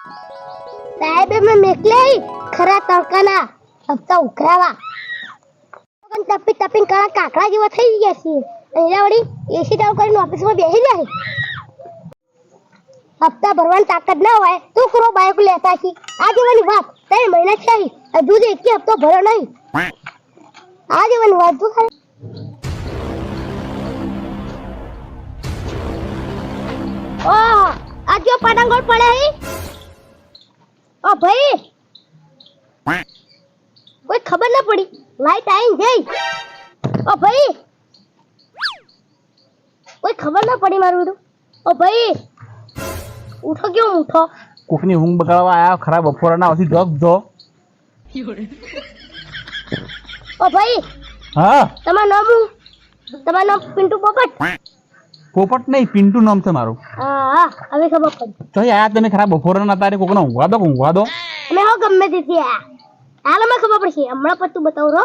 સાહેબ મેં મેકલે ખરા તડકાના હપ્તા ઉઘરાવા પણ તપી તપીને કળા કાકડા જેવા થઈ ગયા છે એના વળી એસી ચાલુ કરીને ઓફિસમાં બેસી જાય હપ્તા ભરવાની તાકાત ના હોય તો કરો બાઈક લેતા છી આ જેવાની વાત 3 મહિના છે હજુ એક હપ્તો ભર્યો નહીં આ જેવાની વાત તો ખરી ઓ આ જો પતંગોળ પડે હે ઓ ભાઈ કોઈ ખબર ના પડી લાઈટ આઈ ગઈ ઓ ભાઈ કોઈ ખબર ના પડી મારું ઓ ભાઈ ઉઠો ક્यों ઉઠો કોકની ઊંઘ બગાડવા આયા ખરાબ બપોરના આવતી જોગ જો ઓ ભાઈ હા તમારું નામ પિન્ટુ પોપટ પોપટ નહીં પિન્ટુ નામ છે મારું હા હવે ખબર પડી તો આયા તમે ખરાબ બપોરના તારે કોકને ઊંઘવા દો અમે હો ગમે તે હાલ અમે ખબર પડશે હમણાં પતું બતાવું રો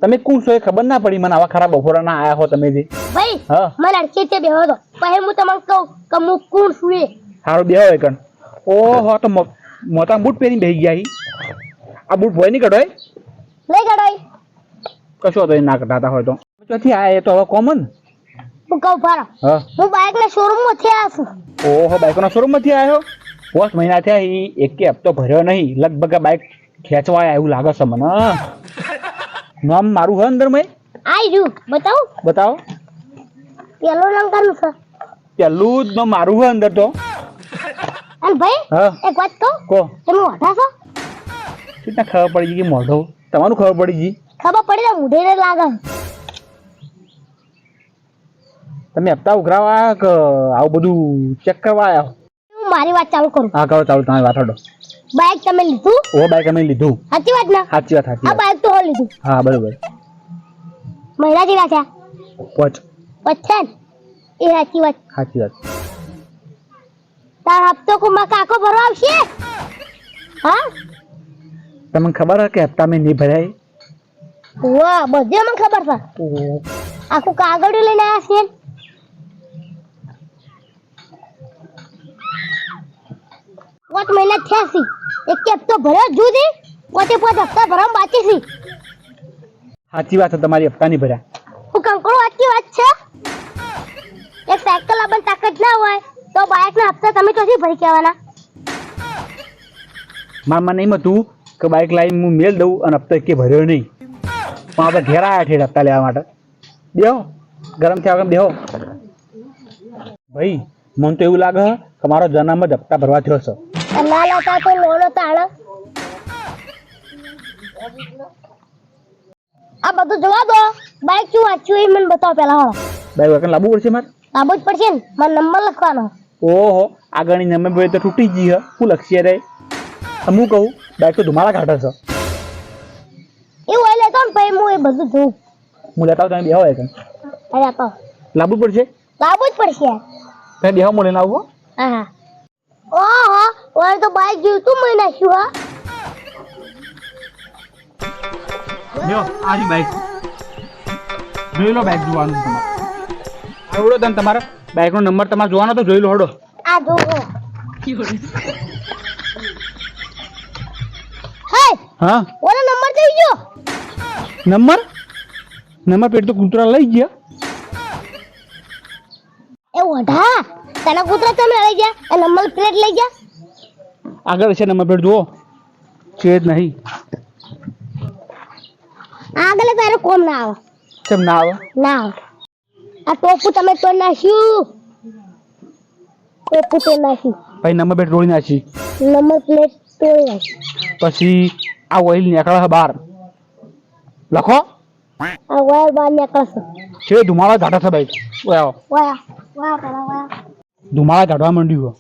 તમે કોણ છો એ ખબર ના પડી મને આવા ખરાબ બપોરના આયા હો તમે જે ભાઈ હા મને અડકે તે બેહો દો પછી હું તમને કહું કે હું કોણ છું એ હારું બેહો એકન ઓહો તો મોટા બૂટ પહેરી બેહી ગયા હી આ બૂટ ભોય નહીં કઢાય લઈ ગડોય કશો તો ના કઢાતા હોય તો ચોથી આયા એ તો હવે કોમન હું કહું ભારો હા હું બાઇક ના શોરૂમ માં થયા છું ઓહો બાઈકના શોરૂમ માંથી આવ્યો 5 મહિના થયા ઈ એકે હપ્તો ભર્યો નહીં લગભગ આ બાઈક ખેંચવા આયા એવું લાગે છે મને નામ મારું હે અંદર મેં આઈ રહ્યું બતાવું બતાવો પેલો નામ કાનું છે પેલું જ નામ મારું હે અંદર તો અને ભાઈ હા એક વાત કહું કો તમે ઓઢા છો કેટલા ખબર પડી ગઈ કે મોઢો તમારું ખબર પડી ગઈ ખબર પડી તો મુઢે ને લાગે તમે હપ્તા ઉઘરાવા કે આવું બધું ચેક કરવા આયા હું મારી વાત ચાલુ કરું હા કરો ચાલુ તમારી વાત હડો બાઇક તમે લીધું ઓ બાઈક અમે લીધું સાચી વાત ના સાચી વાત આ બાઇક તો હો લીધું હા બરોબર મહિના જેવા થયા પોચ પછાન એ સાચી વાત સાચી વાત તાર હપ્તો કુમા કાકો ભરવા આવશે હા તમને ખબર હે કે હપ્તા મેં નહીં ભરાય વાહ બધે મને ખબર છે આખું કાગળિયું લઈને આવ્યા છે પાંચ મહિના થયા છે એક હપ્તો ભર્યો જુદી પોતે 5 હપ્તા ભરવા બાકી છે સાચી વાત છે તમારી હપ્તા નહીં ભર્યા હું કંકોળો સાચી વાત છે એક સાયકલ લાવવાની તાકાત ના હોય તો બાઇક ના હપ્તા તમે ક્યાંથી ભરી કહેવાના મારા નહીં હતું કે બાઈક લાવીને હું મેલ દઉં અને હપ્તો એકે ભર્યો નહીં પણ આપણે ઘેર આવ્યા ઠેઠ હપ્તા લેવા માટે બેહો ગરમ થયા વગર બેહો ભાઈ મને તો એવું લાગે કે મારો જન્મ જ હપ્તા ભરવા થયો છે ના લેતા તો લોનો તાળ આ બધું જવા દો બાઇક શું વાંચ્યું એ મને બતાવો પેલા હળો બાઈક વગર લાવવું પડશે મારે લાવવું જ પડશે ને મારો નંબર લખવાનો ઓહો આગળની નંબર તો તૂટી ગઈ હે શું લખશે રે હું કહું બાઈક તો ધુમાડા કાઢે છે એવું હોય લેતો ને પછી હું એ બધું જોઉં હું લેતા આવું તમે બેહો એક અરે આપો લાવવું પડશે લાવવું જ પડશે તમે બેહો મને લાવવો હા હા ઓહો ઓય તો બાઇક જીવતું મને નાખ્યું હા બેહો આજી બાઈક જોઈ લો બાઈક જોવાનું તમારે આવડો તને તમારા બાઈકનો નંબર તમારે જોવાનો તો જોઈ લો હડો આ જોવો હે હા ઓનો નંબર જોઈ ગયો નંબર પેટ તો કૂતરા લઈ ગયા એ ઓઢા તને કૂતરા તમે લઈ ગયા એ નંબર પ્લેટ લઈ ગયા આગળ છે નંબર પ્લેટ જુઓ છે જ નહીં આગળ તારો કોમ ના આવે કેમ ના આવે ના આવે આ ટોપુ તમે તો નાખ્યું ટોપુ તો નાખ્યું ભાઈ નંબર પ્લેટ રોડી નાખી નંબર પ્લેટ તોડી નાખી પછી આ ઓઇલ નીકળે બહાર લખો આ વાયર બહાર નીકળશે છે ધુમાડા કાઢે છે ભાઈ ઓય વાયા વાયા પેલા વાયા ધુમાડા કાઢવા માંડ્યું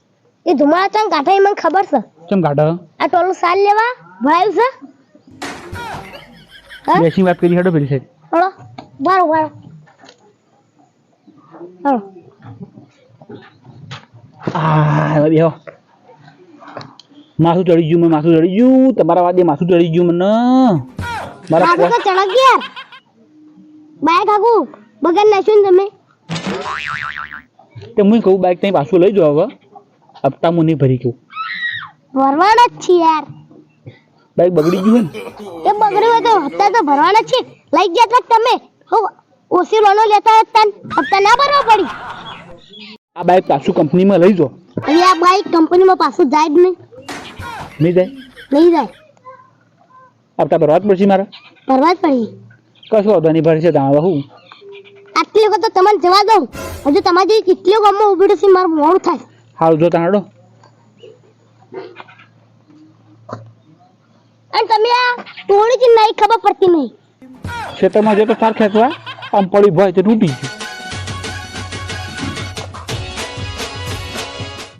એ ધુમાડા ચાં કાઢે મને ખબર છે કેમ કાઢે આ ટોલું સાલ લેવા ભરાયું છે હા બેસી વાત કરી હેડો પેલી સાઈડ હળો વારો વારો હળો આ બેહો માથું ચડી ગયું મને માથું ચડી ગયું તમારા વાદે માથું ચડી ગયું મને મારા માથું તો ચડક ગયા બાઈક આગુ બગન નાખ્યું ને તમે તે હું કહું બાઈક ત્યાં પાછું લઈ જાઓ હવે હપ્તા હું નહીં ભરી કહું ભરવાના જ છે યાર. બાઈક બગડી ગયું એ બગડ્યું હોય તો હપ્તા તો ભરવાના જ છે. લઈ ગયા હતા તમે ઓછી લોનો લેતા હતા હપ્તા ના ભરવા પડી. આ બાઈક પાછું કંપનીમાં લઈ જાઓ. અને આ બાઈક કંપનીમાં પાછું જાય જ નહીં. નહીં જાય નહીં જાય. હપ્તા ભરવા જ પડશે મારે. ભરવા જ પડી. કશું વાંધો નહીં ભરશે તમારે હું. આટલી વખત તો તમને જવા દઉં. હજુ તમારી જેવી કેટલી ગામમાં ઉભી છે મારું મોડું થાય. હાલ જો તાણડો. અને તમે આ ટોળી જ નહીં ખબર પડતી નહીં. ખેતરમાં જતો સાર ખેંચવા આમ પડી ભય તો તૂટી ગયું.